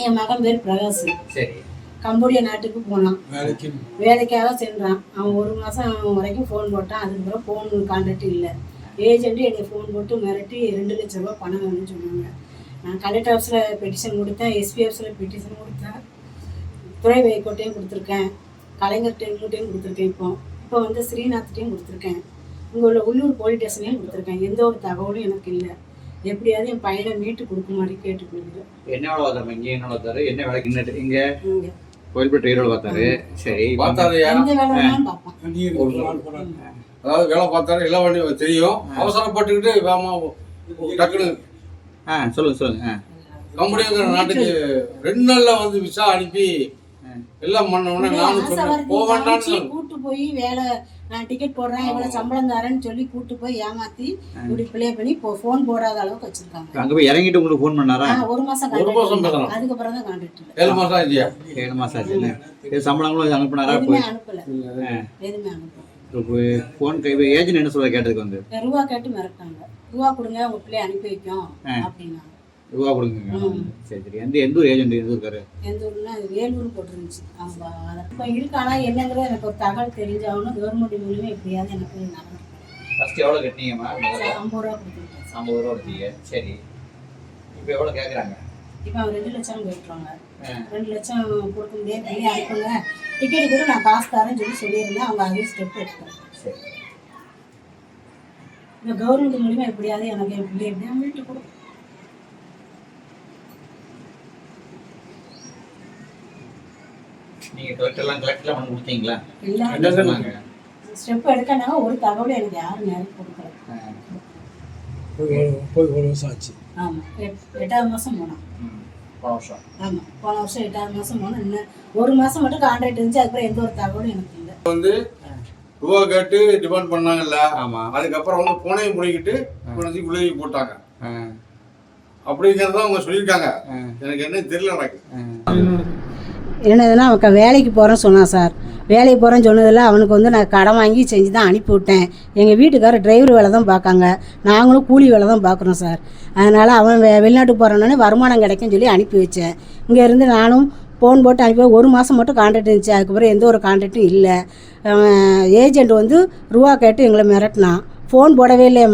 என் மகன் பேர் பிரகாஷ். சரி. கம்போடியா நாட்டுக்கு போனான், வேலைக்காக சென்றான். அவன் 1 மாதம் வரைக்கும் ஃபோன் போட்டான். அதுக்கப்புறம் ஃபோன் கான்டாக்ட் இல்லை. ஏஜென்ட்டு என்னை ஃபோன் போட்டு மிரட்டி 2 லட்ச ரூபா பணம் வேணும்னு சொன்னாங்க. நான் கலெக்டர் ஆஃபீஸில் பெட்டிஷன் கொடுத்தேன், எஸ்பி ஆஃபீஸில் பெட்டிஷன் கொடுத்தேன், துறை வைகோட்டையும் கொடுத்துருக்கேன், கலைஞர்கிட்டையும் கொடுத்துருக்கேன். இப்போ வந்து ஸ்ரீநாத்கிட்டையும் கொடுத்துருக்கேன், உங்களோட உள்ளூர் போலீஸ் ஸ்டேஷனையும் கொடுத்துருக்கேன். எந்த ஒரு தகவலும் எனக்கு இல்லை. எப்படியாவது என் பையனை மீட்டு கொடுக்குமாடி கேட்டுக்கொள்கிறேன். என்ன வேலை பார்த்தாரு இங்கே? என்ன பார்த்தாரு? என்ன வேலைக்கு? இங்கே கோயில்பேட்டை ஈரோடு பார்த்தாரு. சரி, பார்த்தாரு. எந்த வேலைனாலும் பார்ப்பேன். அதாவது வேலை பார்த்தாரு, எல்லாம் வண்டி தெரியும். அவசரப்பட்டுக்கிட்டு டக்குனு சொல்லுங்க. கம்பெனிங்கிற நாட்டுக்கு 2 நாள்ல வந்து விசா அனுப்பி எல்லாம் பண்ணோம்னா நானும் சொன்னேன் போவேண்டான்னு. கூட்டு போய் வேலை நான் டிக்கெட் போடுறேன், இவ்வளவு சம்பளம் தரேன்னு சொல்லி கூட்டு போய் ஏமாத்தி இப்படி பிளே பண்ணி போன் போடாத அளவுக்கு வச்சிருக்காங்க. அங்க போய் இறங்கிட்டு உங்களுக்கு ஃபோன் பண்ணாரா? 1 மாசம் அதுக்கப்புறம் தான் கான்டாக்ட். 7 மாசம் ஆச்சு. 7 மாசம் ஆச்சு. இது சம்பளங்களும் அனுப்புனாரா? அனுப்பல, எதுவுமே அனுப்பல. ஃபோன் கை ஏஜென்ட் என்ன சொல்ல கேட்டதுக்கு வந்து ரூபா கேட்டு மிரட்டாங்க. ரூபா கொடுங்க, உங்க பிள்ளைய அனுப்பி வைக்கும் அப்படின்னா. ரூபா கொடுங்க. சரி. எந்த ஊர் ஏஜென்ட் இருக்காரு? எந்த ஊர்னா வேலூர் போட்டுருந்துச்சு. இப்போ இருக்கானா என்னங்கிறது எனக்கு ஒரு தகவல் தெரிஞ்சாகணும். கவர்மெண்ட் மூலியமா எப்படியாவது எனக்கு நடக்கும். ஃபர்ஸ்ட் எவ்வளோ கட்டினீங்கம்மா? 50 ரூபா கொடுத்துருக்கேன். 50 ரூபா கொடுத்தீங்க. சரி. இப்போ எவ்வளோ கேட்குறாங்க? இப்போ அவங்க 2 லட்சம் கேட்டுருவாங்க. 2 லட்சம் கொடுக்க முடியாது, வெளியே அனுப்புங்க, டிக்கெட் கூட நான் காசு தரேன்னு சொல்லியிருந்தேன். அவங்க அதையும் ஸ்டெப் எடுத்தாங்க. சரி. இந்த கவர்மெண்ட் மூலியமா எப்படியாவது எனக்கு என் பிள்ளை எப்படியா மீட்டு கொடுக்கும். நீங்க கலெக்டர்லாம் பண்ணி கொடுத்தீங்களா? என்ன சொன்னாங்க? ஸ்டெப் எடுக்கனாங்க. ஒரு தகவல் எனக்கு யாரும் நேரம் கொடுக்கல. போய் 1 வருஷம் ஆச்சு. ஆமா, 8வது மாசம் போனோம். ஆமா, போன வருஷம் 8வது மாசம் போனோம். இன்னும் 1 மாசம் மட்டும் கான்ட்ராக்ட் இருந்துச்சு. அதுக்கப்புறம் எந்த ஒரு தகவலும் எனக்கு இல்லை. வந்து ரூபா கேட்டு டிமாண்ட் பண்ணாங்கல்ல. ஆமா. அதுக்கப்புறம் வந்து போனையும் முடிக்கிட்டு உள்ளே போட்டாங்க. அப்படிங்கிறத அவங்க சொல்லியிருக்காங்க. எனக்கு என்ன தெரியல. எனக்கு என்னதுன்னா, அவன் வேலைக்கு போகிறேன்னு சொன்னான் சார். வேலைக்கு போகிறேன்னு சொன்னதில் அவனுக்கு வந்து நான் கடன் வாங்கி செஞ்சு தான் அனுப்பி விட்டேன். எங்கள் வீட்டுக்காரர் டிரைவர் வேலை தான் பார்க்காங்க, நாங்களும் கூலி வேலை தான் பார்க்குறோம் சார். அதனால் அவன் வெளிநாட்டுக்கு போகிறோன்னே வருமானம் கிடைக்கும்னு சொல்லி அனுப்பி வச்சேன். இங்கேருந்து நானும் ஃபோன் போட்டு அனுப்பி 1 மாதம் மட்டும் கான்ட்ராக்ட் இருந்துச்சு. அதுக்கப்புறம் எந்த ஒரு கான்ட்ராக்டும் இல்லை. ஏஜென்ட் வந்து ரூபா கேட்டு எங்களை மிரட்டினான். ஃபோன் போடவே இல்லையம்மா.